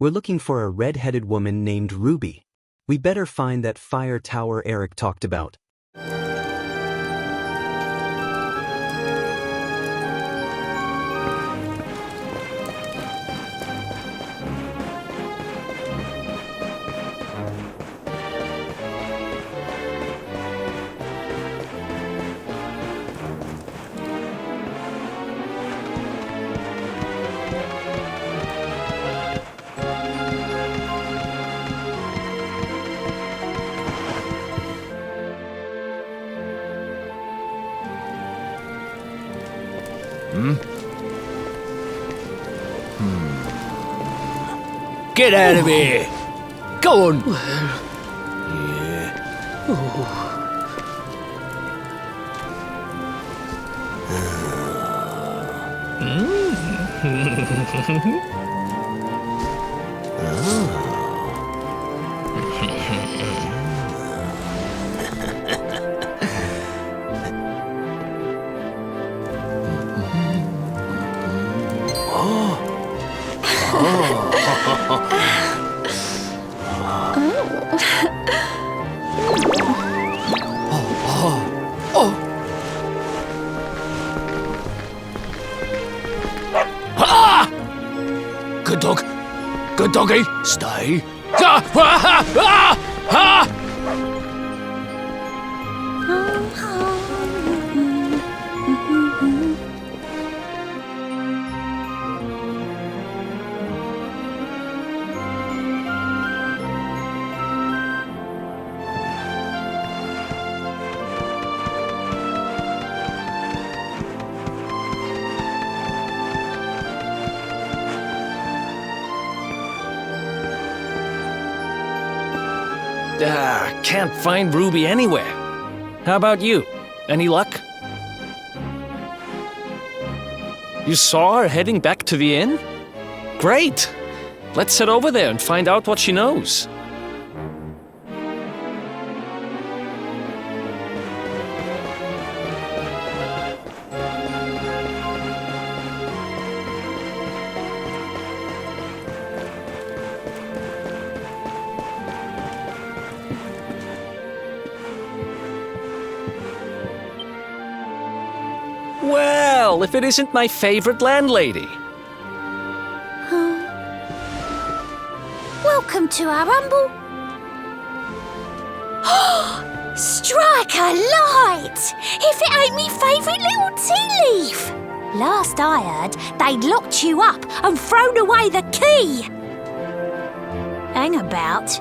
We're looking for a red-headed woman named Ruby. We better find that fire tower Eric talked about. Get out of here! Go on! Good dog. Good doggy. Stay. Can't find Ruby anywhere. How about you? Any luck? You saw her heading back to the inn? Great! Let's head over there and find out what she knows. Well, if it isn't my favorite landlady. Welcome to our humble... Strike a light! If it ain't me favourite little tea leaf! Last I heard, they'd locked you up and thrown away the key! Hang about.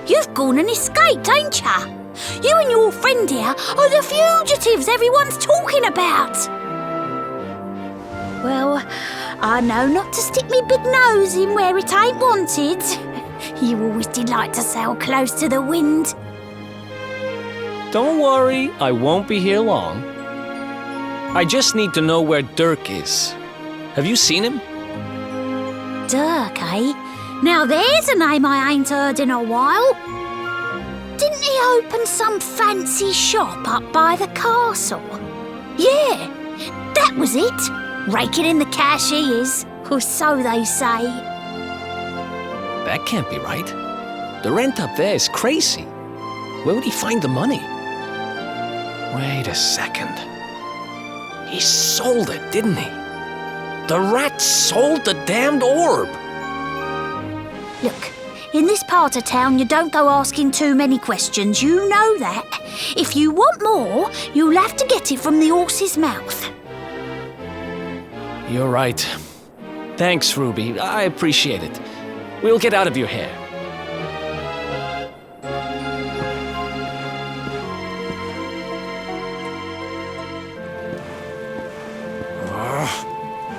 You've gone and escaped, ain't ya? You and your friend here are the fugitives everyone's talking about! Well, I know not to stick me big nose in where it ain't wanted. You always did like to sail close to the wind. Don't worry, I won't be here long. I just need to know where Derk is. Have you seen him? Derk, eh? Now there's a name I ain't heard in a while. Didn't he open some fancy shop up by the castle? Yeah, that was it. Raking in the cash he is, or so they say. That can't be right. The rent up there is crazy. Where would he find the money? Wait a second. He sold it, didn't he? The rat sold the damned orb. Look, in this part of town you don't go asking too many questions, you know that. If you want more, you'll have to get it from the horse's mouth. You're right. Thanks, Ruby. I appreciate it. We'll get out of your hair.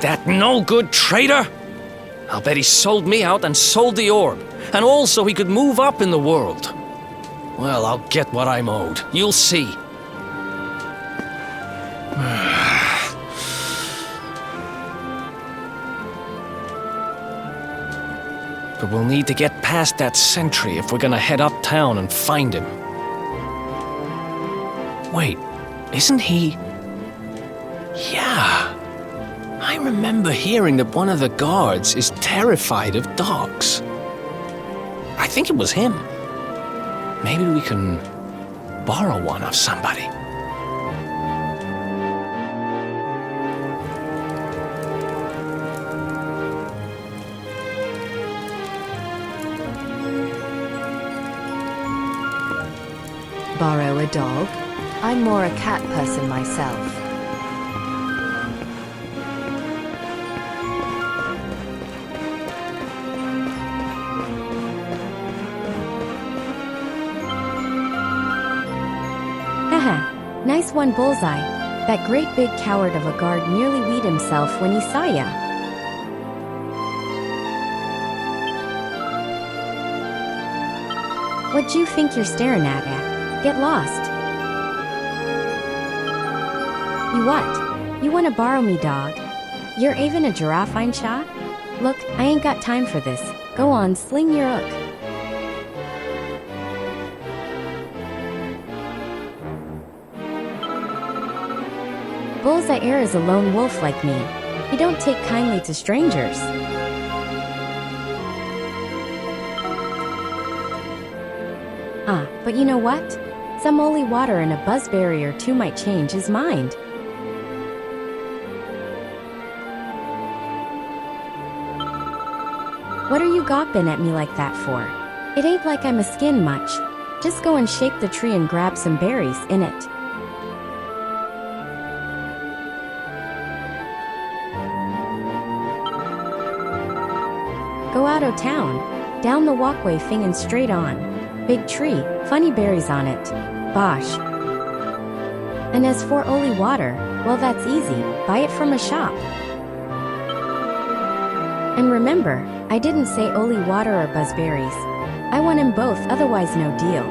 That no-good traitor! I'll bet he sold me out and sold the orb, and also he could move up in the world. Well, I'll get what I'm owed. You'll see. But we'll need to get past that sentry if we're gonna head uptown and find him. Wait, isn't he... Yeah, I remember hearing that one of the guards is terrified of dogs. I think it was him. Maybe we can borrow one of somebody. Borrow a dog? I'm more a cat person myself. Haha, nice one, Bullseye. That great big coward of a guard nearly weed himself when he saw ya. What you think you're staring at? Get lost. You what? You wanna borrow me, dog? You're even a giraffe, Einshaw? Look, I ain't got time for this. Go on, sling your hook. Bullseye is a lone wolf like me. He don't take kindly to strangers. But you know what? Some holy water and a buzzberry or two might change his mind. What are you gawping at me like that for? It ain't like I'm a skin much. Just go and shake the tree and grab some berries in it. Go out o' town, down the walkway fingin' straight on. Big tree, funny berries on it. Bosh. And as for holy water, well, that's easy. Buy it from a shop. And remember, I didn't say holy water or buzzberries. I want 'em both, otherwise no deal.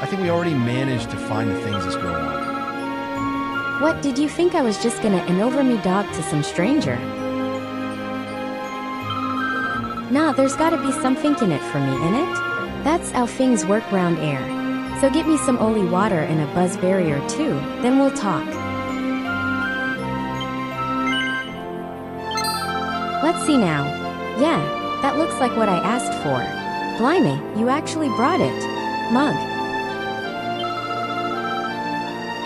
I think we already managed to find the things this girl wanted. What, did you think I was just gonna hand over me dog to some stranger? Nah, there's gotta be something in it for me, innit? That's how things work round here. So get me some holy water and a buzzberry or two, then we'll talk. Let's see now. Yeah, that looks like what I asked for. Blimey, you actually brought it. Mug.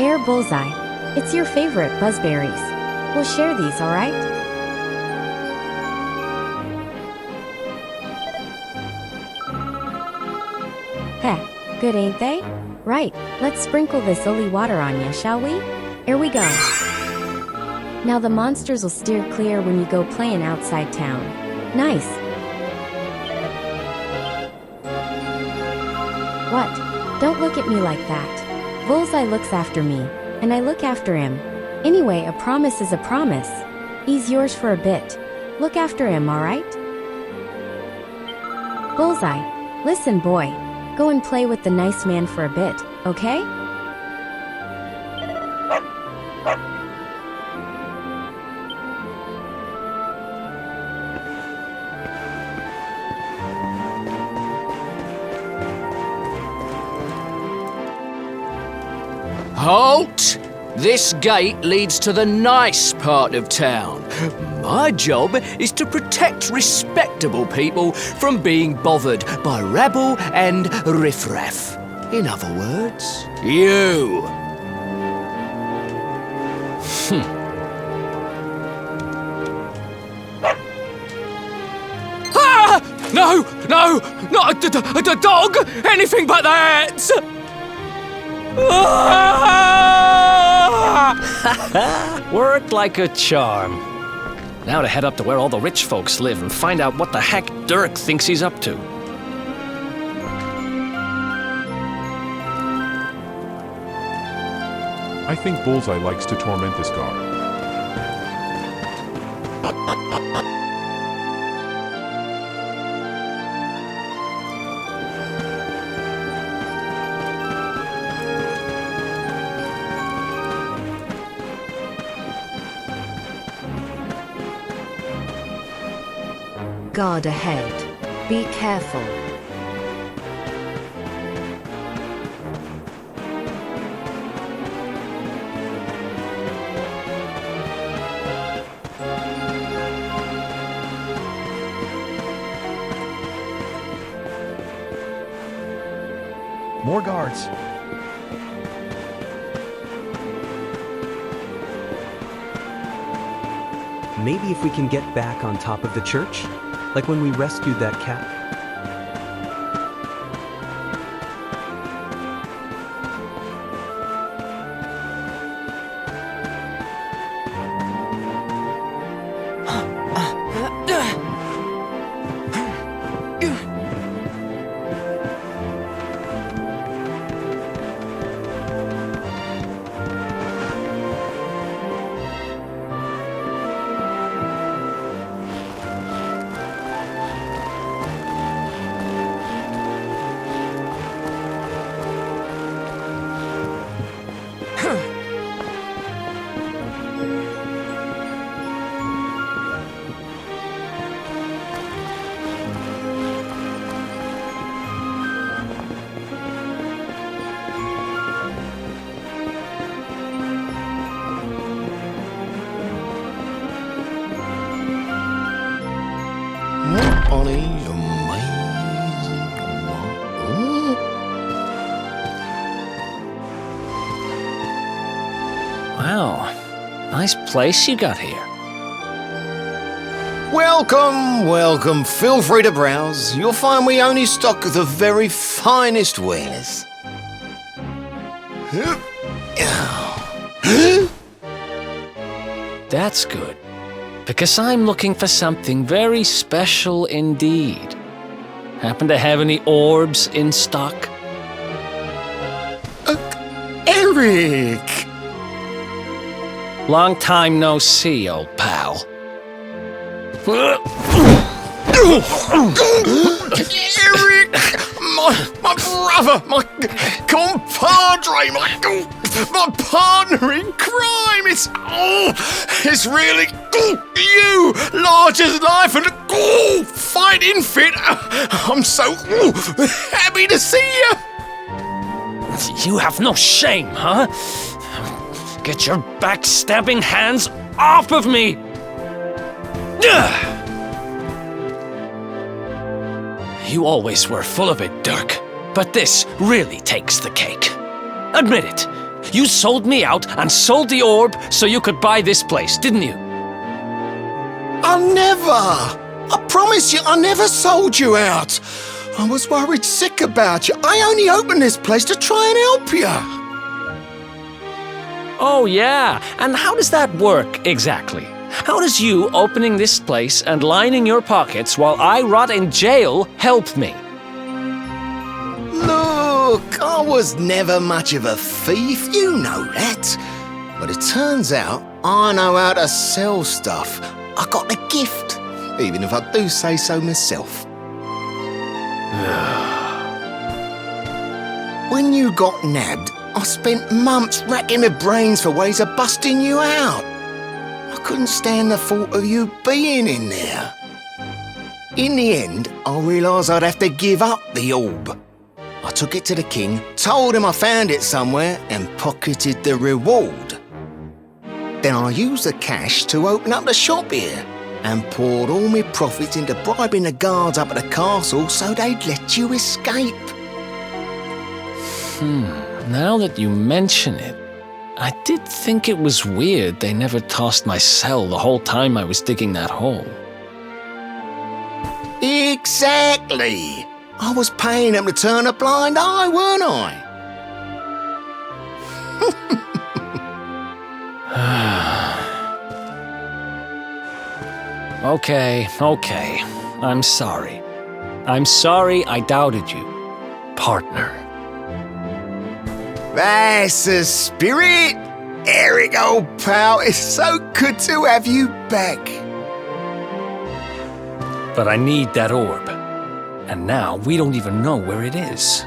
Air Bullseye. It's your favorite buzzberries. We'll share these, alright? Heh, good ain't they? Right, let's sprinkle this holy water on ya, shall we? Here we go. Now the monsters will steer clear when you go playing outside town. Nice. What? Don't look at me like that. Bullseye looks after me, and I look after him. Anyway, a promise is a promise. He's yours for a bit. Look after him, alright? Bullseye, listen boy. Go and play with the nice man for a bit, okay? Halt! This gate leads to the nice part of town. My job is to protect respectable people from being bothered by rabble and riffraff. In other words, you. Ah! No! No! Not a dog! Anything but that! Worked like a charm. Now to head up to where all the rich folks live and find out what the heck Derk thinks he's up to. I think Bullseye likes to torment this guard. Guard ahead. Be careful. More guards. Maybe if we can get back on top of the church? Like when we rescued that cat? Wow, nice place you got here. Welcome, welcome. Feel free to browse. You'll find we only stock the very finest wares. That's good, because I'm looking for something very special indeed. Happen to have any orbs in stock? Eric! Long time no see, old pal. Eric! My brother, my compadre, my partner in crime! It's really you! Large as life and fighting fit! I'm so happy to see you! You have no shame, huh? Get your backstabbing hands off of me! You always were full of it, Derk, but this really takes the cake. Admit it, you sold me out and sold the orb so you could buy this place, didn't you? I promise you, I never sold you out. I was worried sick about you. I only opened this place to try and help you. Oh yeah, and how does that work exactly? How does you opening this place and lining your pockets while I rot in jail help me? Look, I was never much of a thief, you know that. But it turns out I know how to sell stuff. I got the gift, even if I do say so myself. When you got nabbed, I spent months racking my brains for ways of busting you out. I couldn't stand the thought of you being in there. In the end, I realised I'd have to give up the orb. I took it to the king, told him I found it somewhere, and pocketed the reward. Then I used the cash to open up the shop here, and poured all my profits into bribing the guards up at the castle so they'd let you escape. Now that you mention it, I did think it was weird they never tossed my cell the whole time I was digging that hole. Exactly! I was paying them to turn a blind eye, weren't I? Okay. I'm sorry. I'm sorry I doubted you, partner. That's the spirit! Eric, old pal, it's so good to have you back. But I need that orb. And now we don't even know where it is.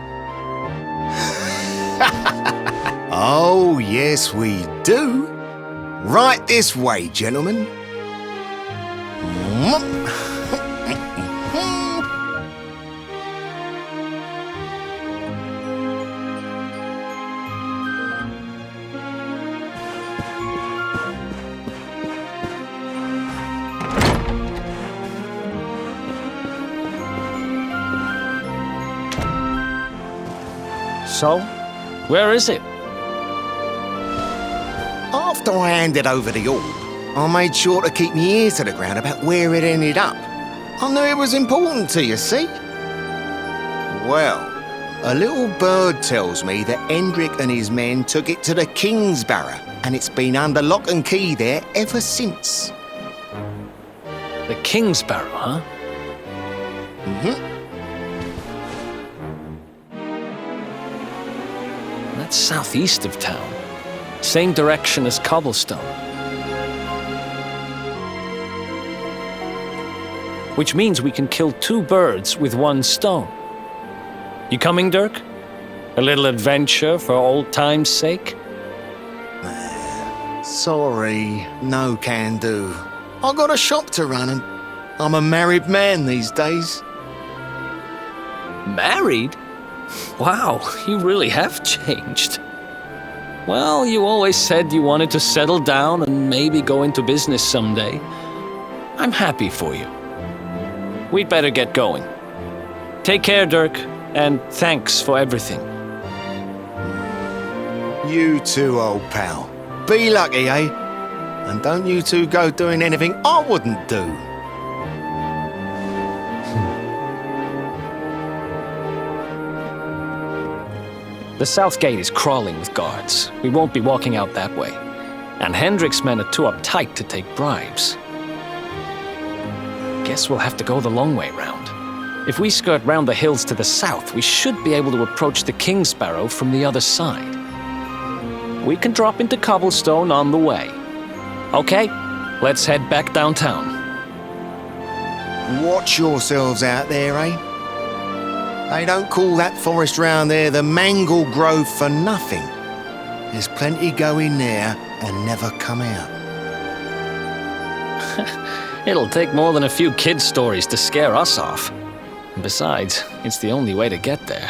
Oh, yes, we do. Right this way, gentlemen. So, where is it? After I handed over the orb, I made sure to keep my ears to the ground about where it ended up. I knew it was important to you, see? Well, a little bird tells me that Hendrik and his men took it to the King's Barrow, and it's been under lock and key there ever since. The King's Barrow, huh? That's southeast of town. Same direction as Cobblestone. Which means we can kill 2 birds with 1 stone. You coming, Derk? A little adventure for old time's sake? Sorry, no can do. I got a shop to run and I'm a married man these days. Married? Wow, you really have changed. Well, you always said you wanted to settle down and maybe go into business someday. I'm happy for you. We'd better get going. Take care, Derk, and thanks for everything. You too, old pal. Be lucky, eh? And don't you two go doing anything I wouldn't do. The south gate is crawling with guards. We won't be walking out that way. And Hendrik's men are too uptight to take bribes. Guess we'll have to go the long way round. If we skirt round the hills to the south, we should be able to approach the King's Barrow from the other side. We can drop into Cobblestone on the way. Okay, let's head back downtown. Watch yourselves out there, eh? They don't call that forest round there the Mangle Grove for nothing. There's plenty go in there and never come out. It'll take more than a few kid stories to scare us off. Besides, it's the only way to get there.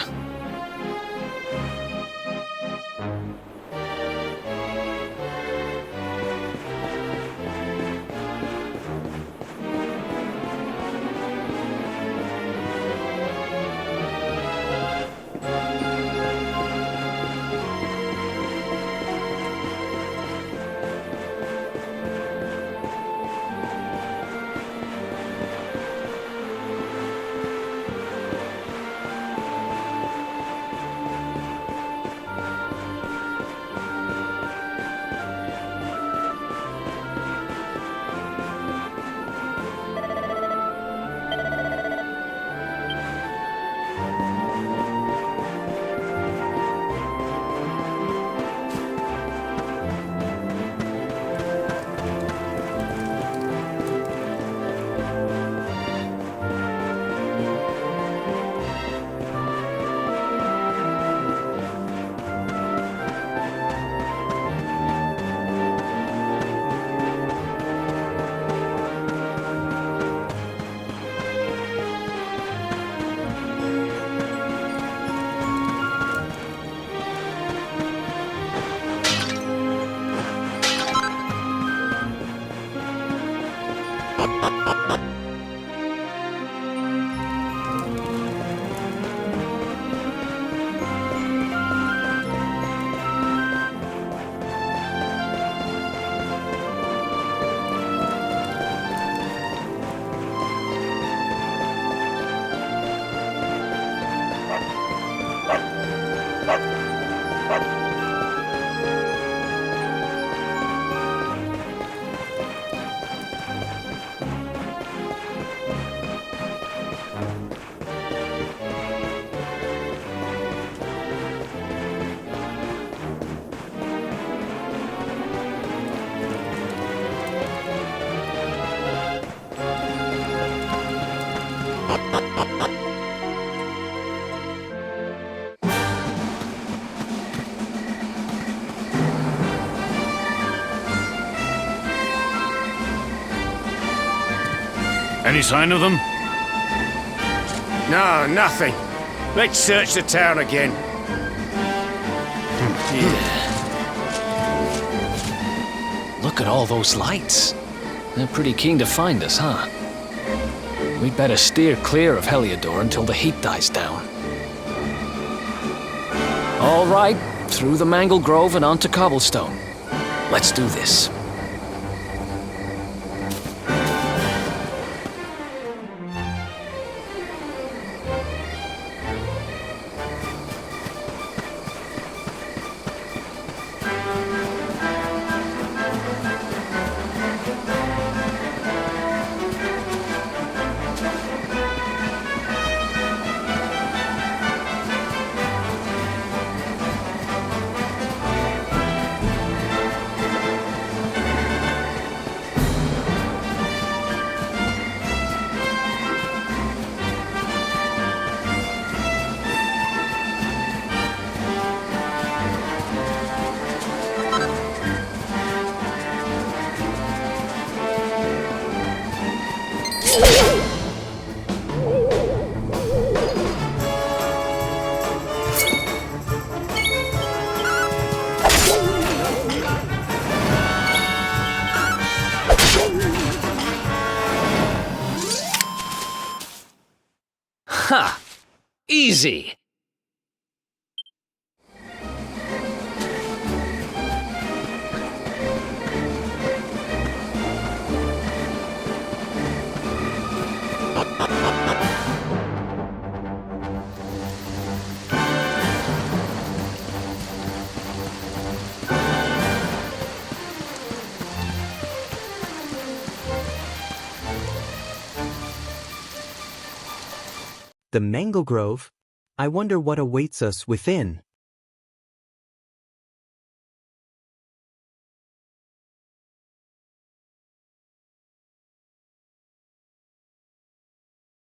Any sign of them? No, nothing. Let's search the town again. Look at all those lights. They're pretty keen to find us, huh? We'd better steer clear of Heliodor until the heat dies down. All right, through the mangle grove and onto cobblestone. Let's do this. Ha! Easy! The mangle grove? I wonder what awaits us within.